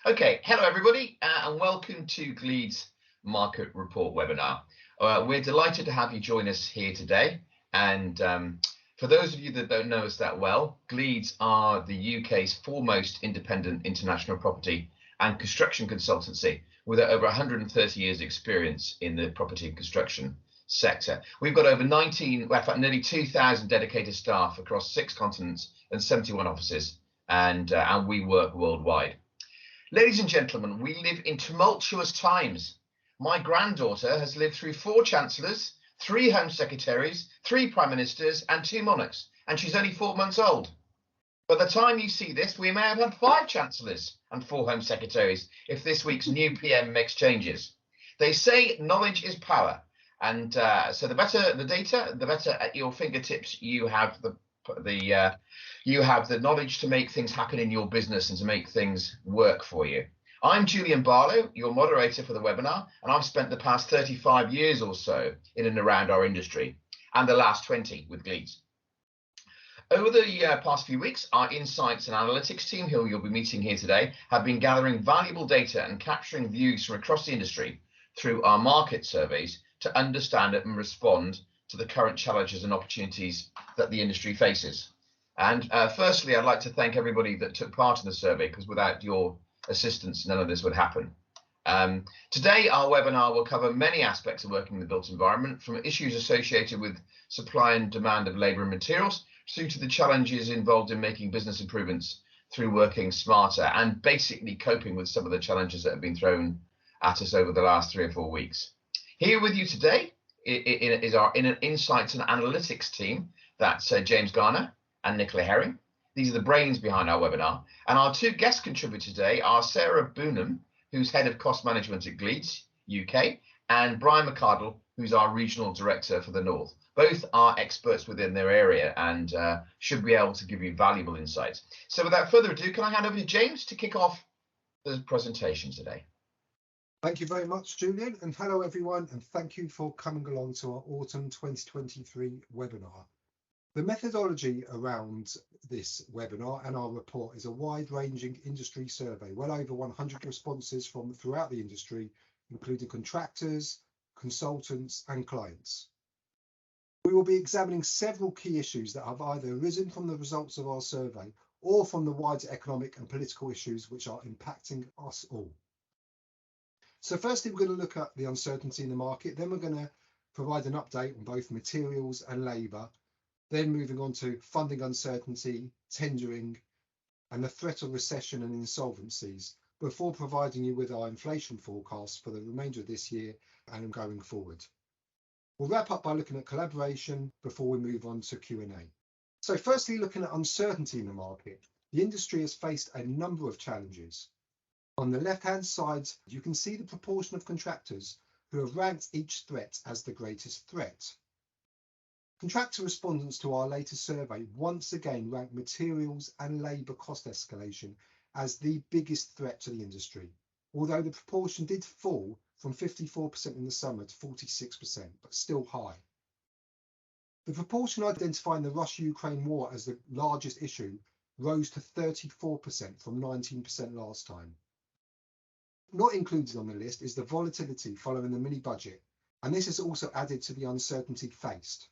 Okay, hello everybody, and welcome to Gleed's Market Report webinar. We're delighted to have you join us here today. And for those of you that don't know us that well, Gleeds are the UK's foremost independent international property and construction consultancy with over 130 years experience in the property and construction sector. We've got over nearly 2,000 dedicated staff across 6 continents and 71 offices, and we work worldwide. Ladies and gentlemen, we live in tumultuous times. My granddaughter has lived through 4 chancellors, 3 home secretaries, 3 prime ministers and 2 monarchs, and she's only 4 months old. By the time you see this, we may have had 5 chancellors and 4 home secretaries if this week's new PM makes changes. They say knowledge is power, and so the better the data, the better at your fingertips you have you have the knowledge to make things happen in your business and to make things work for you. I'm Julian Barlow, your moderator for the webinar, and I've spent the past 35 years or so in and around our industry, and the last 20 with Gleeds. Over the past few weeks, our insights and analytics team, who you'll be meeting here today, have been gathering valuable data and capturing views from across the industry through our market surveys to understand and respond to the current challenges and opportunities that the industry faces. And firstly, I'd like to thank everybody that took part in the survey, because without your assistance, none of this would happen. Today, our webinar will cover many aspects of working in the built environment, from issues associated with supply and demand of labour and materials, through to the challenges involved in making business improvements through working smarter and basically coping with some of the challenges that have been thrown at us over the last 3 or 4 weeks. Here with you today is our insights and analytics team. That's James Garner and Nicola Herring. These are the brains behind our webinar. And our 2 guest contributors today are Sarah Boonham, who's Head of Cost Management at Gleeds, UK, and Brian McCardle, who's our Regional Director for the North. Both are experts within their area and should be able to give you valuable insights. So without further ado, can I hand over to James to kick off the presentation today? Thank you very much, Julian, and hello everyone, and thank you for coming along to our Autumn 2023 webinar. The methodology around this webinar and our report is a wide-ranging industry survey, well over 100 responses from throughout the industry, including contractors, consultants and clients. We will be examining several key issues that have either arisen from the results of our survey or from the wider economic and political issues which are impacting us all. So firstly, we're going to look at the uncertainty in the market, then we're going to provide an update on both materials and labour, then moving on to funding uncertainty, tendering, and the threat of recession and insolvencies, before providing you with our inflation forecast for the remainder of this year and going forward. We'll wrap up by looking at collaboration before we move on to Q&A. So firstly, looking at uncertainty in the market, the industry has faced a number of challenges. On the left-hand side, you can see the proportion of contractors who have ranked each threat as the greatest threat. Contractor respondents to our latest survey once again ranked materials and labour cost escalation as the biggest threat to the industry, although the proportion did fall from 54% in the summer to 46%, but still high. The proportion identifying the Russia-Ukraine war as the largest issue rose to 34% from 19% last time. Not included on the list is the volatility following the mini-budget, and this has also added to the uncertainty faced.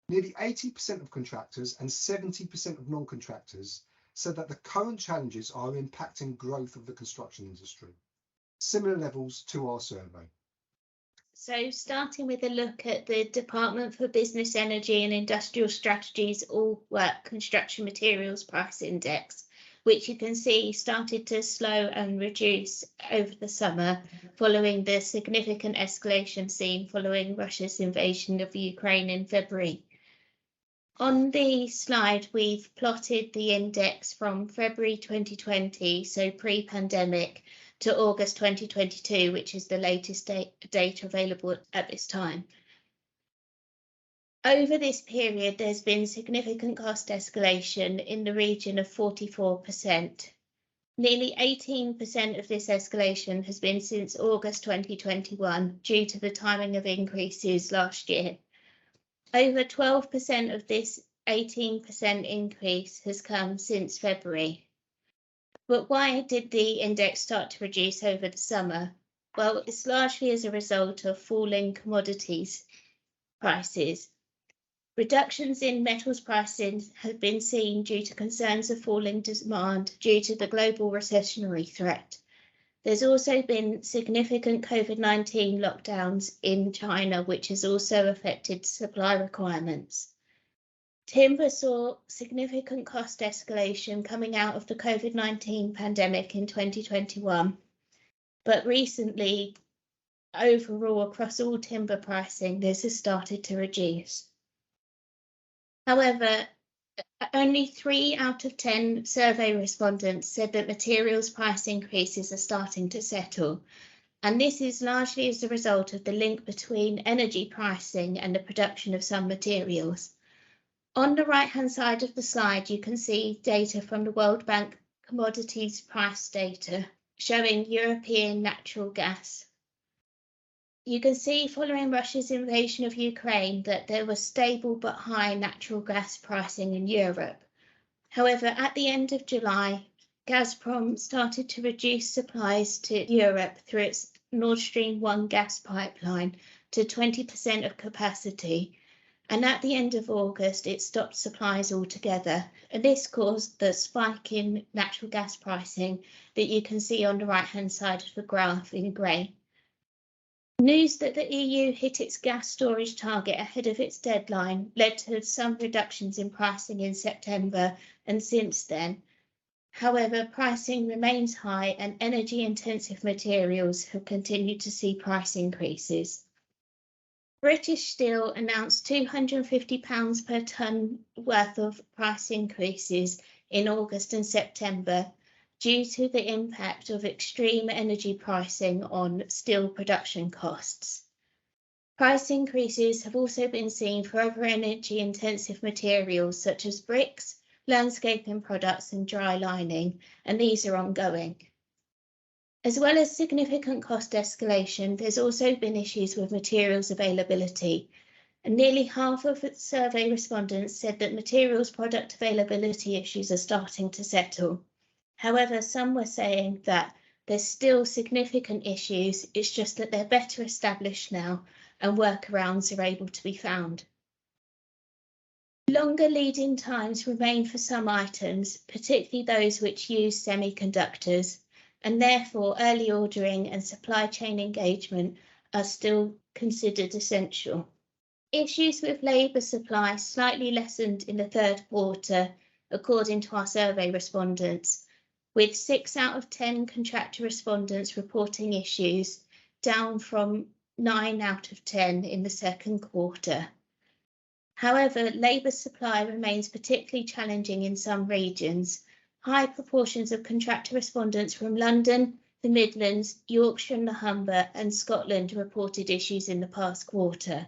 Nearly 80% of contractors and 70% of non-contractors said that the current challenges are impacting growth of the construction industry. Similar levels to our survey. So starting with a look at the Department for Business, Energy and Industrial Strategies All Work Construction Materials Price Index, which you can see started to slow and reduce over the summer following the significant escalation seen following Russia's invasion of Ukraine in February. On the slide, we've plotted the index from February 2020, so pre-pandemic, to August 2022, which is the latest data available at this time. Over this period, there's been significant cost escalation in the region of 44%. Nearly 18% of this escalation has been since August 2021 due to the timing of increases last year. Over 12% of this 18% increase has come since February. But why did the index start to reduce over the summer? Well, it's largely as a result of falling commodities prices. Reductions in metals pricing have been seen due to concerns of falling demand due to the global recessionary threat. There's also been significant COVID-19 lockdowns in China, which has also affected supply requirements. Timber saw significant cost escalation coming out of the COVID-19 pandemic in 2021, but recently, overall, across all timber pricing, this has started to reduce. However, only 3 out of 10 survey respondents said that materials price increases are starting to settle, and this is largely as a result of the link between energy pricing and the production of some materials. On the right-hand side of the slide, you can see data from the World Bank commodities price data showing European natural gas. You can see following Russia's invasion of Ukraine that there was stable but high natural gas pricing in Europe. However, at the end of July, Gazprom started to reduce supplies to Europe through its Nord Stream 1 gas pipeline to 20% of capacity. And at the end of August, it stopped supplies altogether. And this caused the spike in natural gas pricing that you can see on the right-hand side of the graph in grey. News that the EU hit its gas storage target ahead of its deadline led to some reductions in pricing in September and since then. However, pricing remains high and energy-intensive materials have continued to see price increases. British Steel announced £250 per tonne worth of price increases in August and September due to the impact of extreme energy pricing on steel production costs. Price increases have also been seen for other energy-intensive materials such as bricks, landscaping products and dry lining, and these are ongoing. As well as significant cost escalation, there's also been issues with materials availability, and nearly half of the survey respondents said that materials product availability issues are starting to settle. However, some were saying that there's still significant issues, it's just that they're better established now and workarounds are able to be found. Longer lead-in times remain for some items, particularly those which use semiconductors, and therefore early ordering and supply chain engagement are still considered essential. Issues with labour supply slightly lessened in the third quarter, according to our survey respondents, with 6 out of 10 contractor respondents reporting issues, down from 9 out of 10 in the second quarter. However, labour supply remains particularly challenging in some regions. High proportions of contractor respondents from London, the Midlands, Yorkshire and the Humber and Scotland reported issues in the past quarter.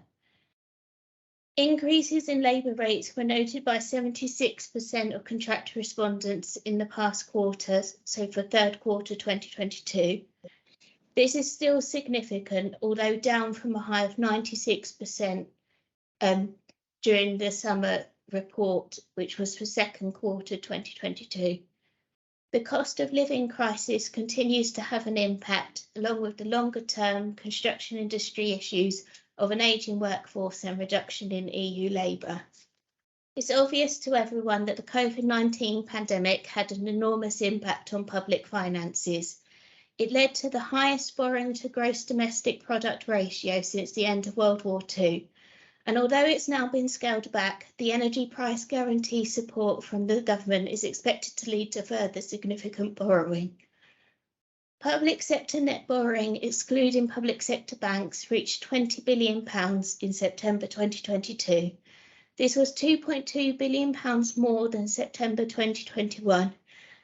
Increases in labour rates were noted by 76% of contractor respondents in the past quarter, so for third quarter 2022. This is still significant, although down from a high of 96% during the summer report, which was for second quarter 2022. The cost of living crisis continues to have an impact, along with the longer-term construction industry issues of an ageing workforce and reduction in EU labour. It's obvious to everyone that the COVID-19 pandemic had an enormous impact on public finances. It led to the highest borrowing to gross domestic product ratio since the end of World War II. And although it's now been scaled back, the energy price guarantee support from the government is expected to lead to further significant borrowing. Public sector net borrowing, excluding public sector banks, reached £20 billion in September 2022. This was £2.2 billion more than September 2021,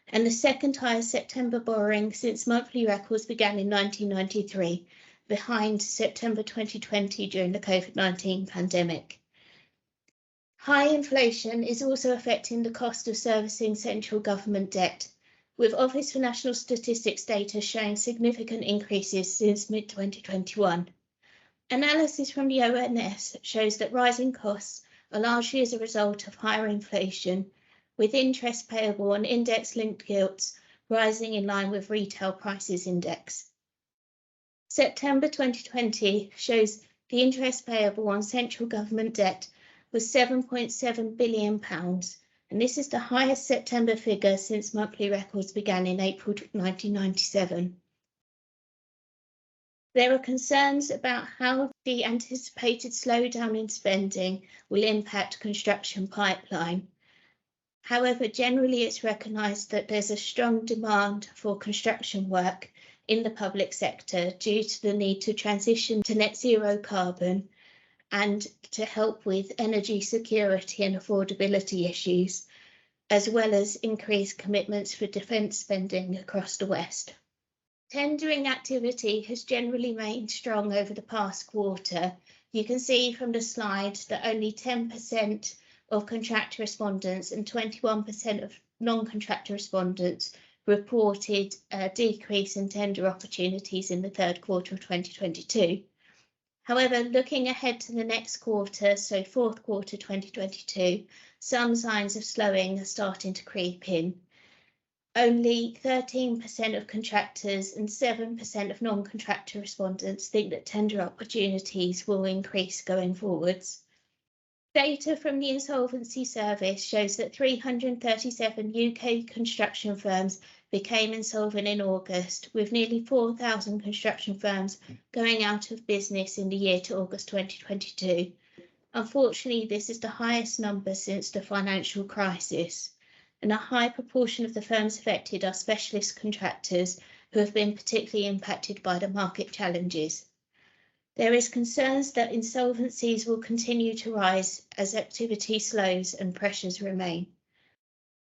and the second highest September borrowing since monthly records began in 1993. Behind September 2020 during the COVID-19 pandemic. High inflation is also affecting the cost of servicing central government debt, with Office for National Statistics data showing significant increases since mid-2021. Analysis from the ONS shows that rising costs are largely as a result of higher inflation, with interest payable on index-linked gilts rising in line with retail prices index. September 2020 shows the interest payable on central government debt was £7.7 billion, and this is the highest September figure since monthly records began in April 1997. There are concerns about how the anticipated slowdown in spending will impact construction pipeline. However, generally it's recognised that there's a strong demand for construction work in the public sector due to the need to transition to net zero carbon and to help with energy security and affordability issues, as well as increased commitments for defence spending across the West. Tendering activity has generally remained strong over the past quarter. You can see from the slide that only 10% of contractor respondents and 21% of non-contractor respondents reported a decrease in tender opportunities in the third quarter of 2022. However, looking ahead to the next quarter, so fourth quarter 2022, some signs of slowing are starting to creep in. Only 13% of contractors and 7% of non-contractor respondents think that tender opportunities will increase going forwards. Data from the Insolvency Service shows that 337 UK construction firms became insolvent in August, with nearly 4,000 construction firms going out of business in the year to August 2022. Unfortunately, this is the highest number since the financial crisis, and a high proportion of the firms affected are specialist contractors who have been particularly impacted by the market challenges. There is concerns that insolvencies will continue to rise as activity slows and pressures remain.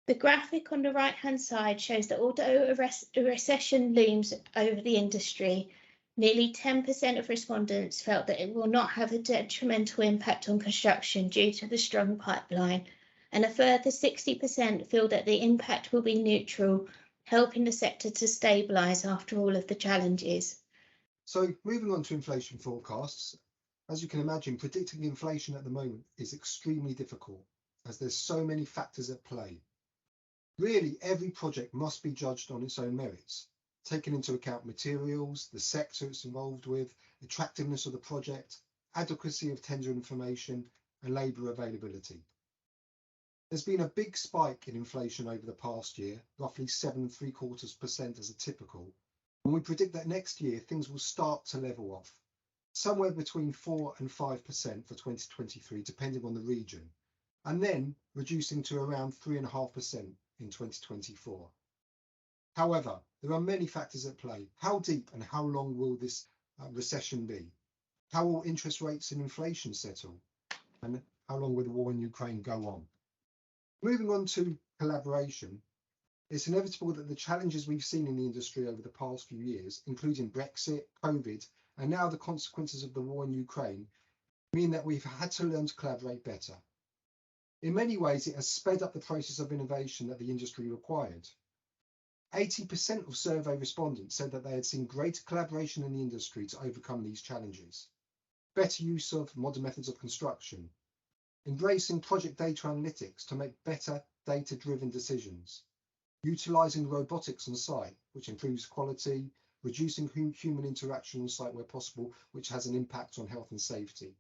The graphic on the right-hand side shows that although a recession looms over the industry, nearly 10% of respondents felt that it will not have a detrimental impact on construction due to the strong pipeline, and a further 60% feel that the impact will be neutral, helping the sector to stabilise after all of the challenges. So moving on to inflation forecasts, as you can imagine, predicting inflation at the moment is extremely difficult as there's so many factors at play. Really, every project must be judged on its own merits, taking into account materials, the sector it's involved with, attractiveness of the project, adequacy of tender information, and labour availability. There's been a big spike in inflation over the past year, roughly 7.75% as a typical, and we predict that next year things will start to level off, somewhere between 4 and 5% for 2023, depending on the region, and then reducing to around 3.5% in 2024. However, there are many factors at play. How deep and how long will this recession be? How will interest rates and inflation settle? And how long will the war in Ukraine go on? Moving on to collaboration, it's inevitable that the challenges we've seen in the industry over the past few years, including Brexit, COVID, and now the consequences of the war in Ukraine, mean that we've had to learn to collaborate better. In many ways, it has sped up the process of innovation that the industry required. 80% of survey respondents said that they had seen greater collaboration in the industry to overcome these challenges. Better use of modern methods of construction, embracing project data analytics to make better data-driven decisions, utilising robotics on site, which improves quality, reducing human interaction on site where possible, which has an impact on health and safety,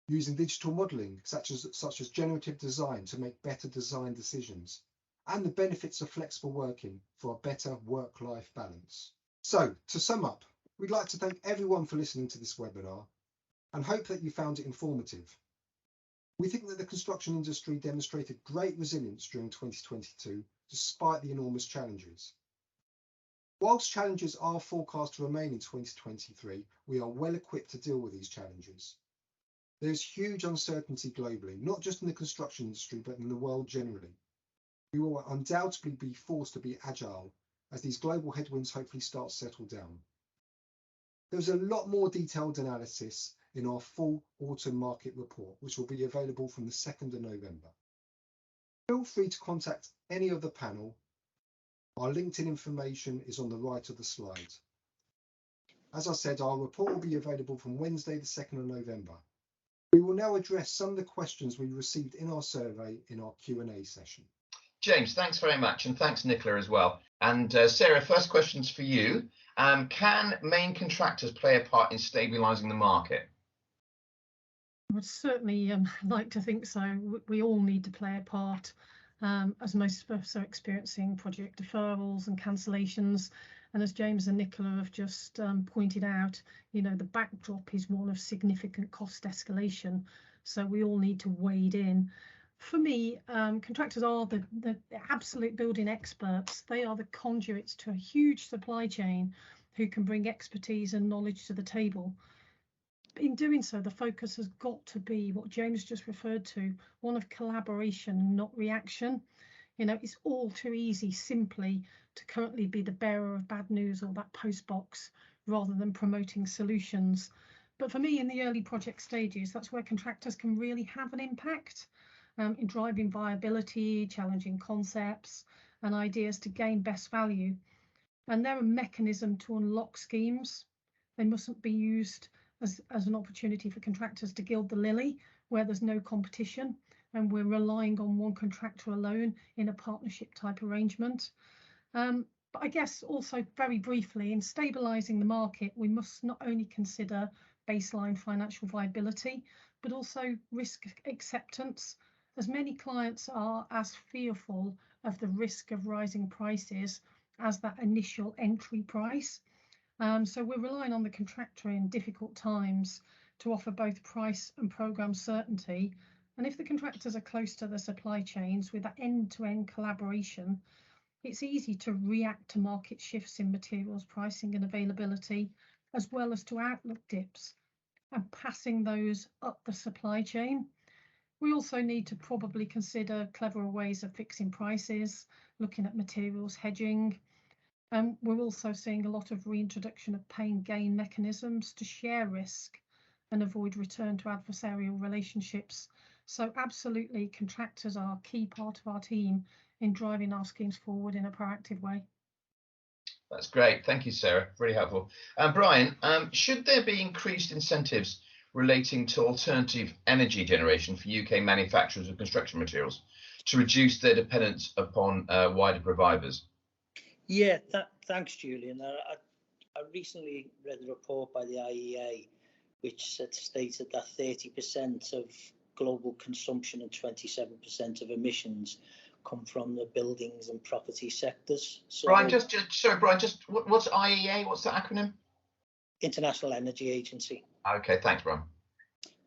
using digital modelling, such as generative design to make better design decisions, and the benefits of flexible working for a better work-life balance. So, to sum up, we'd like to thank everyone for listening to this webinar and hope that you found it informative. We think that the construction industry demonstrated great resilience during 2022, despite the enormous challenges. Whilst challenges are forecast to remain in 2023, we are well equipped to deal with these challenges. There is huge uncertainty globally, not just in the construction industry, but in the world generally. We will undoubtedly be forced to be agile as these global headwinds hopefully start to settle down. There's a lot more detailed analysis in our full autumn market report, which will be available from the 2nd of November. Feel free to contact any of the panel. Our LinkedIn information is on the right of the slide. As I said, our report will be available from Wednesday, the 2nd of November. We will now address some of the questions we received in our survey in our Q&A session. James, thanks very much, and thanks Nicola as well. And Sarah, first question's for you. Can main contractors play a part in stabilising the market? I would certainly like to think so. We all need to play a part, as most of us are experiencing project deferrals and cancellations. And as James and Nicola have just pointed out, you know, the backdrop is one of significant cost escalation. So we all need to wade in. For me, contractors are the absolute building experts. They are the conduits to a huge supply chain who can bring expertise and knowledge to the table. In doing so, the focus has got to be what James just referred to, one of collaboration, not reaction. You know, it's all too easy simply to currently be the bearer of bad news or that post box rather than promoting solutions. But for me, in the early project stages, that's where contractors can really have an impact in driving viability, challenging concepts and ideas to gain best value. And they're a mechanism to unlock schemes. They mustn't be used as an opportunity for contractors to gild the lily where there's no competition and we're relying on one contractor alone in a partnership type arrangement. But I guess also very briefly, in stabilising the market, we must not only consider baseline financial viability, but also risk acceptance, as many clients are as fearful of the risk of rising prices as that initial entry price. So we're relying on the contractor in difficult times to offer both price and programme certainty. And if the contractors are close to the supply chains with that end-to-end collaboration, it's easy to react to market shifts in materials pricing and availability, as well as to outlook dips and passing those up the supply chain. We also need to probably consider cleverer ways of fixing prices, looking at materials hedging. We're also seeing a lot of reintroduction of pay and gain mechanisms to share risk and avoid return to adversarial relationships. So absolutely, contractors are a key part of our team in driving our schemes forward in a proactive way. That's great. Thank you, Sarah. Really helpful. Brian, should there be increased incentives relating to alternative energy generation for UK manufacturers of construction materials to reduce their dependence upon wider providers? Yeah, thanks, Julian. I recently read a report by the IEA which stated that 30% of global consumption and 27% of emissions come from the buildings and property sectors. So, Brian, sorry, Brian, what's IEA? What's the acronym? International Energy Agency. Okay, thanks, Brian.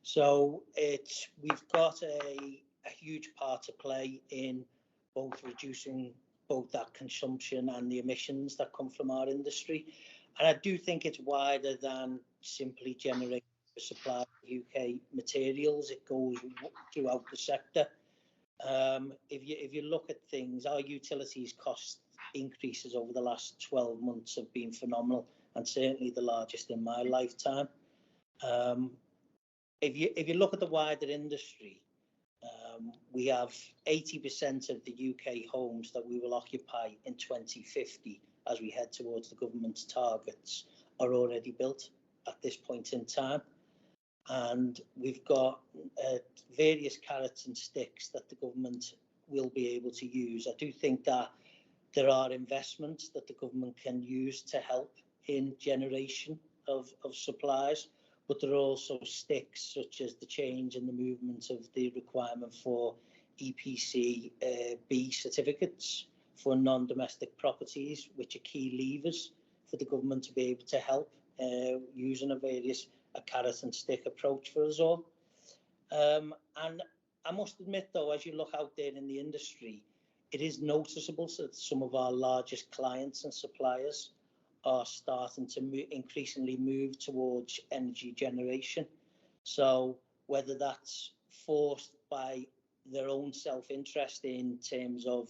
So we've got a huge part to play in both reducing both that consumption and the emissions that come from our industry. And I do think it's wider than simply generating the supply of UK materials. It goes throughout the sector. If you look at things, our utilities cost increases over the last 12 months have been phenomenal, and certainly the largest in my lifetime. If you look at the wider industry, we have 80% of the UK homes that we will occupy in 2050 as we head towards the government's targets are already built at this point in time. And we've got various carrots and sticks that the government will be able to use. I do think that there are investments that the government can use to help in generation of supplies, but there are also sticks such as the change in the movement of the requirement for EPC B certificates for non-domestic properties, which are key levers for the government to be able to help using a carrot and stick approach for us all. And I must admit, though, as you look out there in the industry, it is noticeable that some of our largest clients and suppliers are starting to increasingly move towards energy generation. So whether that's forced by their own self-interest in terms of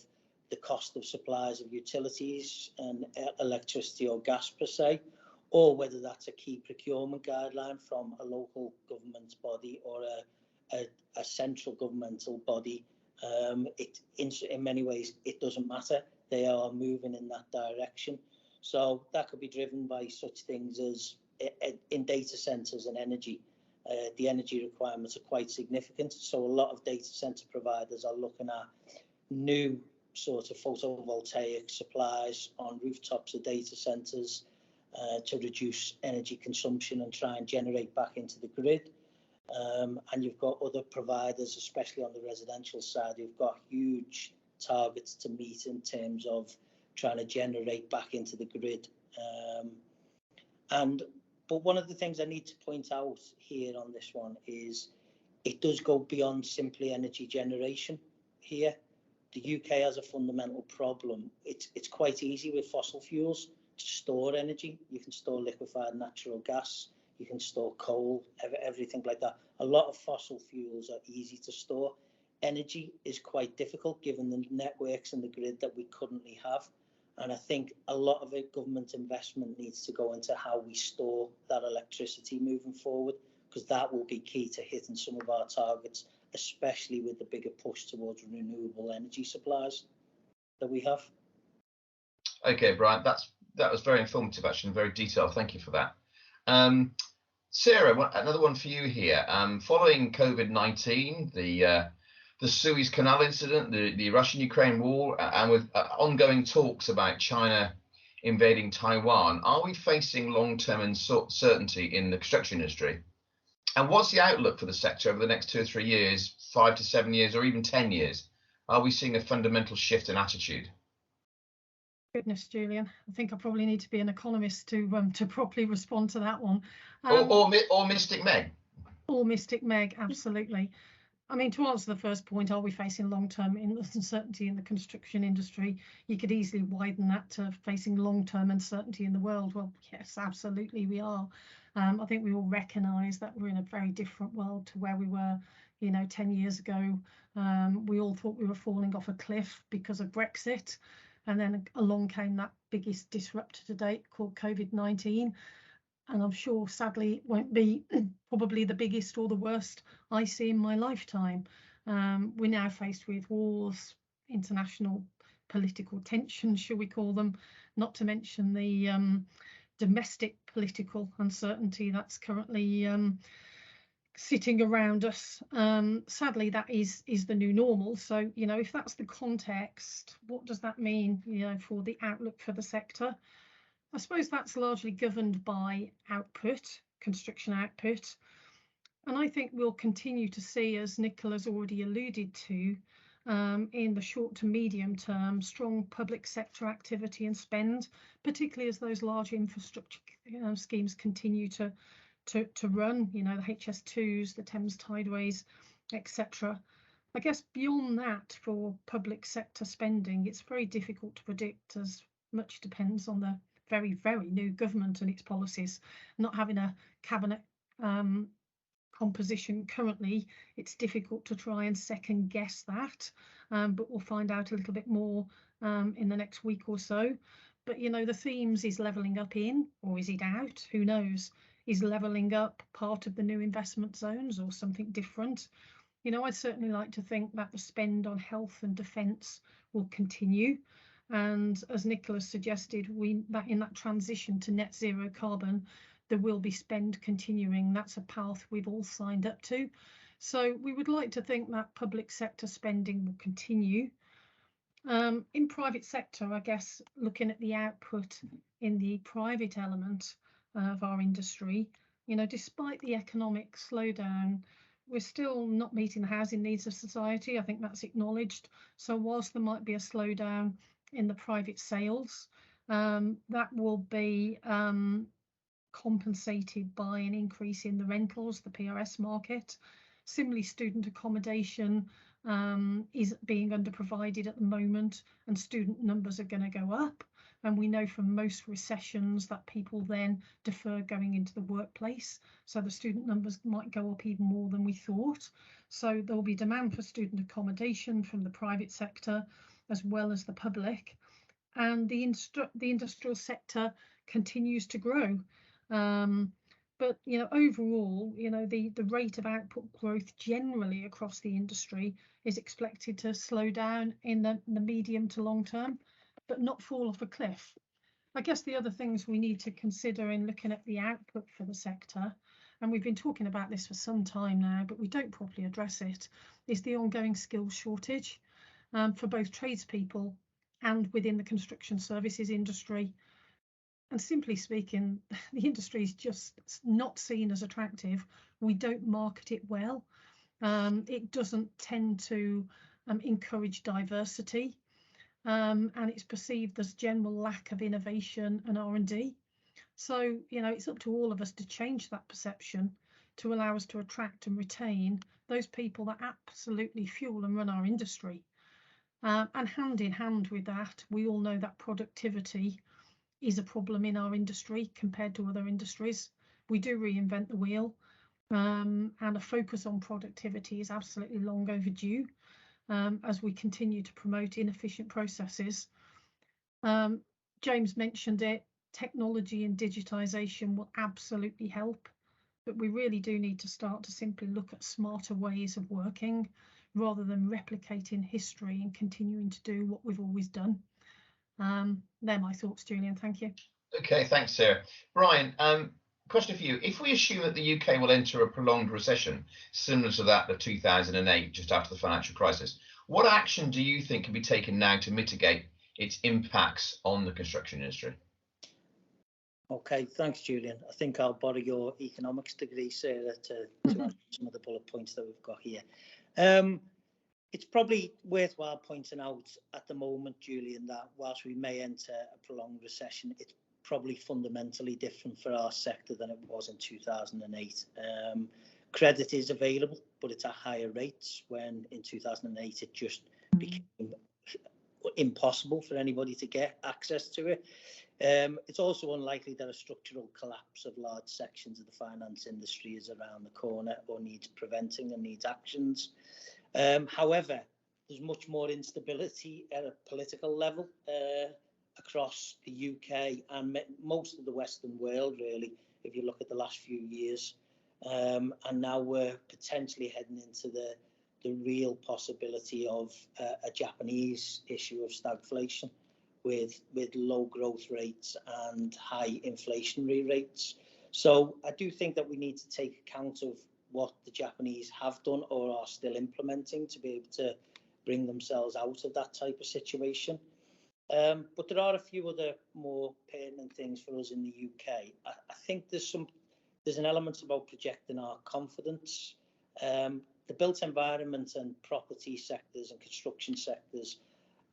the cost of supplies of utilities and electricity or gas per se, or whether that's a key procurement guideline from a local government body or a central governmental body, in many ways, it doesn't matter. They are moving in that direction. So that could be driven by such things as in data centres and energy. The energy requirements are quite significant. So a lot of data centre providers are looking at new sort of photovoltaic supplies on rooftops of data centres to reduce energy consumption and try and generate back into the grid. And you've got other providers, especially on the residential side, who've got huge targets to meet in terms of trying to generate back into the grid. But one of the things I need to point out here on this one is it does go beyond simply energy generation here. The UK has a fundamental problem. It's quite easy with fossil fuels to store energy. You can store liquefied natural gas, you can store coal, everything like that. A lot of fossil fuels are easy to store. Energy is quite difficult given the networks and the grid that we currently have. And I think a lot of it, government investment needs to go into how we store that electricity moving forward, because that will be key to hitting some of our targets, especially with the bigger push towards renewable energy supplies that we have. Okay, Brian, that was very informative, actually, and very detailed. Thank you for that. Sarah, another one for you here. Following COVID-19, the Suez Canal incident, the Russian-Ukraine war, and with ongoing talks about China invading Taiwan, are we facing long-term uncertainty in the construction industry? And what's the outlook for the sector over the next 2 or 3 years, 5 to 7 years, or even 10 years? Are we seeing a fundamental shift in attitude? Goodness, Julian, I think I probably need to be an economist to properly respond to that one. Or Mystic Meg. Or Mystic Meg, absolutely. I mean, to answer the first point, are we facing long-term uncertainty in the construction industry? You could easily widen that to facing long-term uncertainty in the world. Well, yes, absolutely we are. I think we all recognise that we're in a very different world to where we were, 10 years ago. We all thought we were falling off a cliff because of Brexit. And then along came that biggest disruptor to date called COVID-19. And I'm sure, sadly, it won't be probably the biggest or the worst I see in my lifetime. We're now faced with wars, international political tensions, shall we call them, not to mention the domestic political uncertainty that's currently sitting around us. Sadly, that is the new normal. So, if that's the context, what does that mean, for the outlook for the sector? I suppose that's largely governed by output, construction output. And I think we'll continue to see, as Nicola's already alluded to, in the short to medium term, strong public sector activity and spend, particularly as those large infrastructure schemes continue to run, the HS2s, the Thames Tideways, etc. I guess beyond that, for public sector spending, it's very difficult to predict, as much depends on the very, very new government and its policies. Not having a cabinet composition currently, it's difficult to try and second guess that, but we'll find out a little bit more in the next week or so. But the themes, is levelling up in, or is it out? Who knows? Is levelling up part of the new investment zones or something different? I'd certainly like to think that the spend on health and defence will continue. And as Nicola suggested, that in that transition to net zero carbon, there will be spend continuing. That's a path we've all signed up to. So we would like to think that public sector spending will continue. In private sector, I guess, looking at the output in the private element of our industry, despite the economic slowdown, we're still not meeting the housing needs of society. I think that's acknowledged. So whilst there might be a slowdown in the private sales, that will be compensated by an increase in the rentals, the PRS market. Similarly, student accommodation is being underprovided at the moment, and student numbers are going to go up. And we know from most recessions that people then defer going into the workplace. So the student numbers might go up even more than we thought. So there will be demand for student accommodation from the private sector as well as the public. And the industrial sector continues to grow. But overall, the rate of output growth generally across the industry is expected to slow down in the medium to long term, but not fall off a cliff. I guess the other things we need to consider in looking at the output for the sector, and we've been talking about this for some time now, but we don't properly address it, is the ongoing skills shortage. for both tradespeople and within the construction services industry. And simply speaking, the industry is just not seen as attractive. We don't market it well. It doesn't tend to encourage diversity, and it's perceived as general lack of innovation and R&D. So, it's up to all of us to change that perception to allow us to attract and retain those people that absolutely fuel and run our industry. And hand in hand with that, we all know that productivity is a problem in our industry compared to other industries. We do reinvent the wheel, and a focus on productivity is absolutely long overdue, as we continue to promote inefficient processes. James mentioned it, technology and digitisation will absolutely help, but we really do need to start to simply look at smarter ways of working rather than replicating history and continuing to do what we've always done. They're my thoughts, Julian. Thank you. Okay, thanks, Sarah. Brian, question for you. If we assume that the UK will enter a prolonged recession similar to that of 2008, just after the financial crisis, what action do you think can be taken now to mitigate its impacts on the construction industry? Okay, thanks, Julian. I think I'll borrow your economics degree, Sarah, to answer some of the bullet points that we've got here. It's probably worthwhile pointing out at the moment, Julian, that whilst we may enter a prolonged recession, it's probably fundamentally different for our sector than it was in 2008. Credit is available, but it's at higher rates, when in 2008 it just became impossible for anybody to get access to it. It's also unlikely that a structural collapse of large sections of the finance industry is around the corner or needs preventing and needs actions. However, there's much more instability at a political level across the UK and most of the Western world, really, if you look at the last few years. And now we're potentially heading into the real possibility of a Japanese issue of stagflation with low growth rates and high inflationary rates. So I do think that we need to take account of what the Japanese have done or are still implementing to be able to bring themselves out of that type of situation. But there are a few other more pertinent things for us in the UK. I think there's an element about projecting our confidence. The built environment and property sectors and construction sectors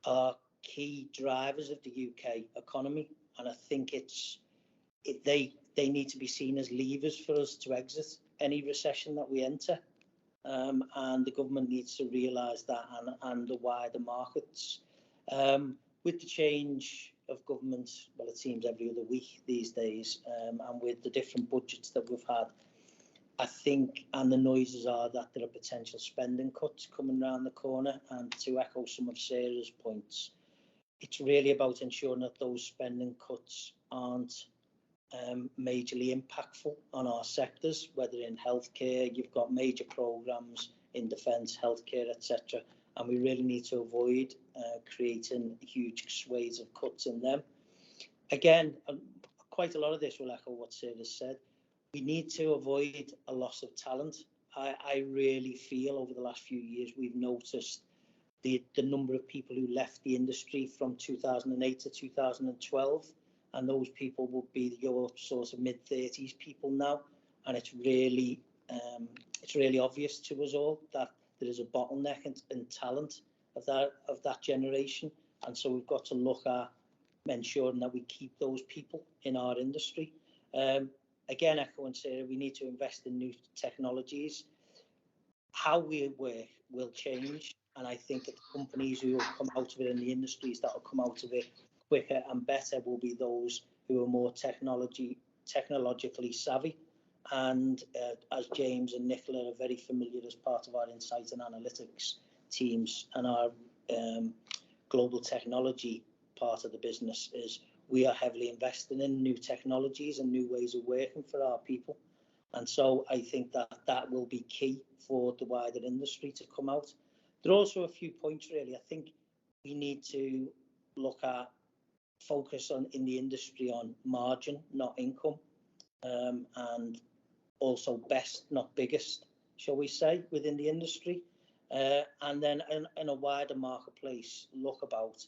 are key drivers of the UK economy, and I think they need to be seen as levers for us to exit any recession that we enter, and the government needs to realise that, and the wider markets. With the change of government, well, it seems every other week these days, and with the different budgets that we've had, I think, and the noises are that there are potential spending cuts coming around the corner. And to echo some of Sarah's points, it's really about ensuring that those spending cuts aren't majorly impactful on our sectors, whether in healthcare, you've got major programmes in defence, healthcare, etc. And we really need to avoid creating huge swathes of cuts in them. Again, quite a lot of this will echo what Sarah said. We need to avoid a loss of talent. I really feel over the last few years we've noticed the number of people who left the industry from 2008 to 2012, and those people will be your sort of mid-30s people now, and it's really obvious to us all that there is a bottleneck in talent of that generation, and so we've got to look at ensuring that we keep those people in our industry. Again, echoing Sarah, we need to invest in new technologies. How we work will change, and I think that the companies who will come out of it, and the industries that will come out of it quicker and better, will be those who are more technologically savvy. And as James and Nicola are very familiar as part of our insight and analytics teams and our global technology part of the business, is we are heavily investing in new technologies and new ways of working for our people. And so I think that will be key for the wider industry to come out. There are also a few points, really. I think we need to look at focus in the industry on margin, not income, and also best, not biggest, shall we say, within the industry. and then in a wider marketplace look about,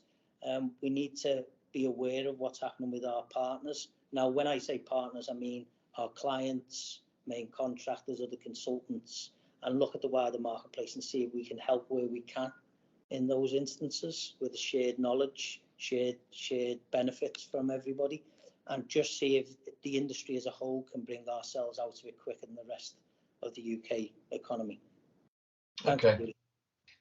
we need to be aware of what's happening with our partners. Now, when I say partners, I mean our clients, main contractors, other consultants, and look at the wider marketplace and see if we can help where we can in those instances with shared knowledge, shared benefits from everybody, and just see if the industry as a whole can bring ourselves out of it quicker than the rest of the UK economy. Okay.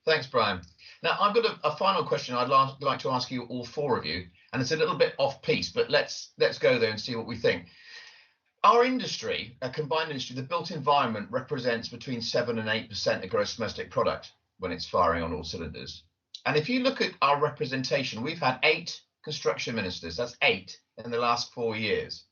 Thanks, Brian. Now, I've got a final question I'd like to ask you, all four of you, and it's a little bit off piece, but let's go there and see what we think. Our industry, a combined industry, the built environment represents between 7 and 8% of gross domestic product when it's firing on all cylinders. And if you look at our representation, we've had 8 construction ministers, that's 8 in the last 4 years.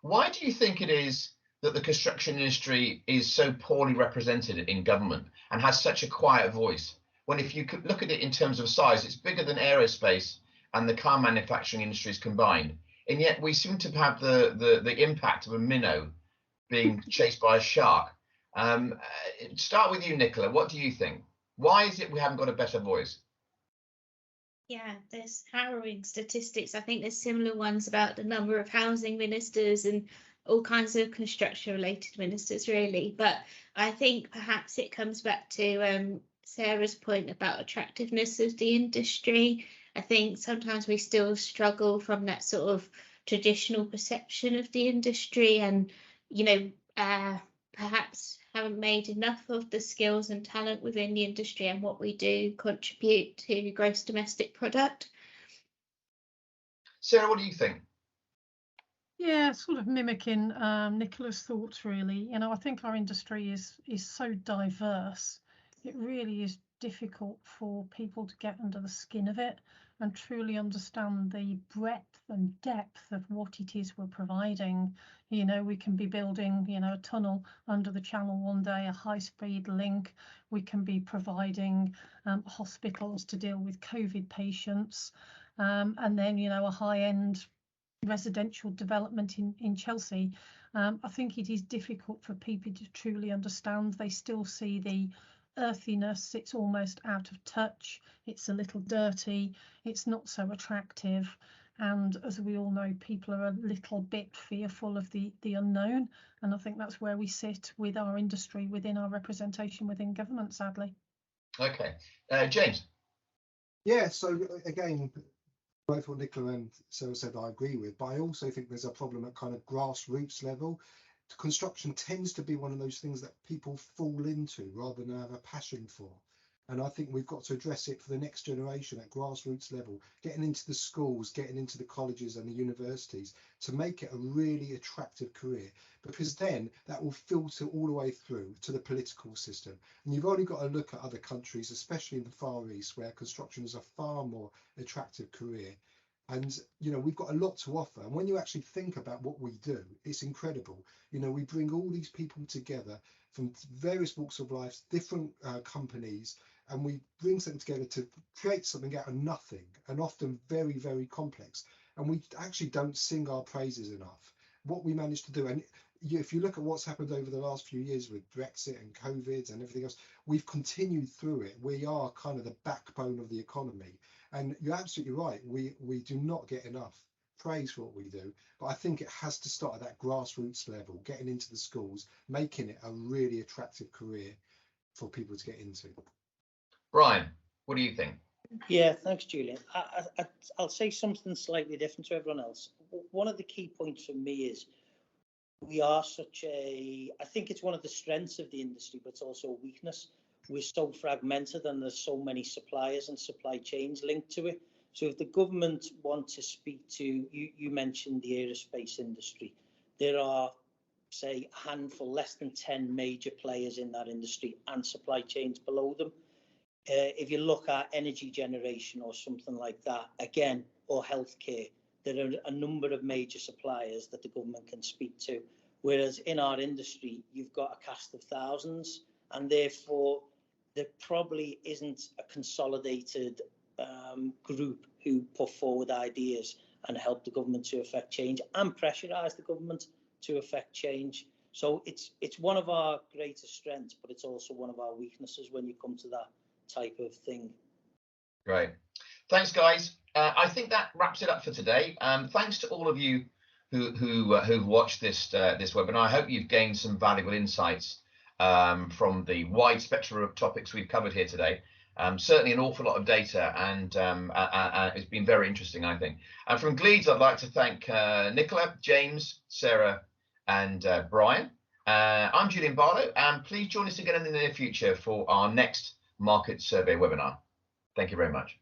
Why do you think it is that the construction industry is so poorly represented in government and has such a quiet voice, when if you could look at it in terms of size, it's bigger than aerospace and the car manufacturing industries combined, and yet we seem to have the impact of a minnow being chased by a shark? Start with you, Nicola. What do you think? Why is it we haven't got a better voice? Yeah, there's harrowing statistics. I think there's similar ones about the number of housing ministers and all kinds of construction related ministers, really. But I think perhaps it comes back to Sarah's point about attractiveness of the industry. I think sometimes we still struggle from that sort of traditional perception of the industry, and perhaps haven't made enough of the skills and talent within the industry and what we do contribute to gross domestic product. Sarah, what do you think? Yeah, sort of mimicking Nicola's thoughts, really. I think our industry is so diverse. It really is difficult for people to get under the skin of it and truly understand the breadth and depth of what it is we're providing. We can be building, a tunnel under the channel one day, a high-speed link. We can be providing hospitals to deal with COVID patients, and then, a high-end residential development in Chelsea. I think it is difficult for people to truly understand. They still see the earthiness. It's almost out of touch. It's a little dirty. It's not so attractive. And as we all know, people are a little bit fearful of the unknown. And I think that's where we sit with our industry within our representation within government, sadly. Okay. James? Yeah, so again, both what Nicola and Sarah said I agree with, but I also think there's a problem at kind of grassroots level. Construction tends to be one of those things that people fall into rather than have a passion for. And I think we've got to address it for the next generation at grassroots level, getting into the schools, getting into the colleges and the universities to make it a really attractive career, because then that will filter all the way through to the political system. And you've only got to look at other countries, especially in the Far East, where construction is a far more attractive career. And, we've got a lot to offer. And when you actually think about what we do, it's incredible. We bring all these people together from various walks of life, different companies, and we bring something together to create something out of nothing, and often very, very complex. And we actually don't sing our praises enough. What we managed to do, and if you look at what's happened over the last few years with Brexit and COVID and everything else, we've continued through it. We are kind of the backbone of the economy. And you're absolutely right. We do not get enough praise for what we do. But I think it has to start at that grassroots level, getting into the schools, making it a really attractive career for people to get into. Brian, what do you think? Yeah, thanks, Julian. I'll say something slightly different to everyone else. One of the key points for me is we are I think it's one of the strengths of the industry, but it's also a weakness. We're so fragmented and there's so many suppliers and supply chains linked to it. So if the government want to speak to, you mentioned the aerospace industry, there are, say, a handful, less than 10 major players in that industry and supply chains below them. If you look at energy generation or something like that, again, or healthcare, there are a number of major suppliers that the government can speak to. Whereas in our industry, you've got a cast of thousands, and therefore there probably isn't a consolidated group who put forward ideas and help the government to affect change and pressurise the government to affect change. So it's one of our greatest strengths, but it's also one of our weaknesses when you come to type of thing. Great. Thanks, guys. I think that wraps it up for today. Thanks to all of you who've watched this webinar. I hope you've gained some valuable insights from the wide spectrum of topics we've covered here today. Certainly an awful lot of data, and it's been very interesting, I think. And from Gleeds, I'd like to thank Nicola, James, Sarah, and Brian. I'm Julian Barlow, and please join us again in the near future for our next market survey webinar. Thank you very much.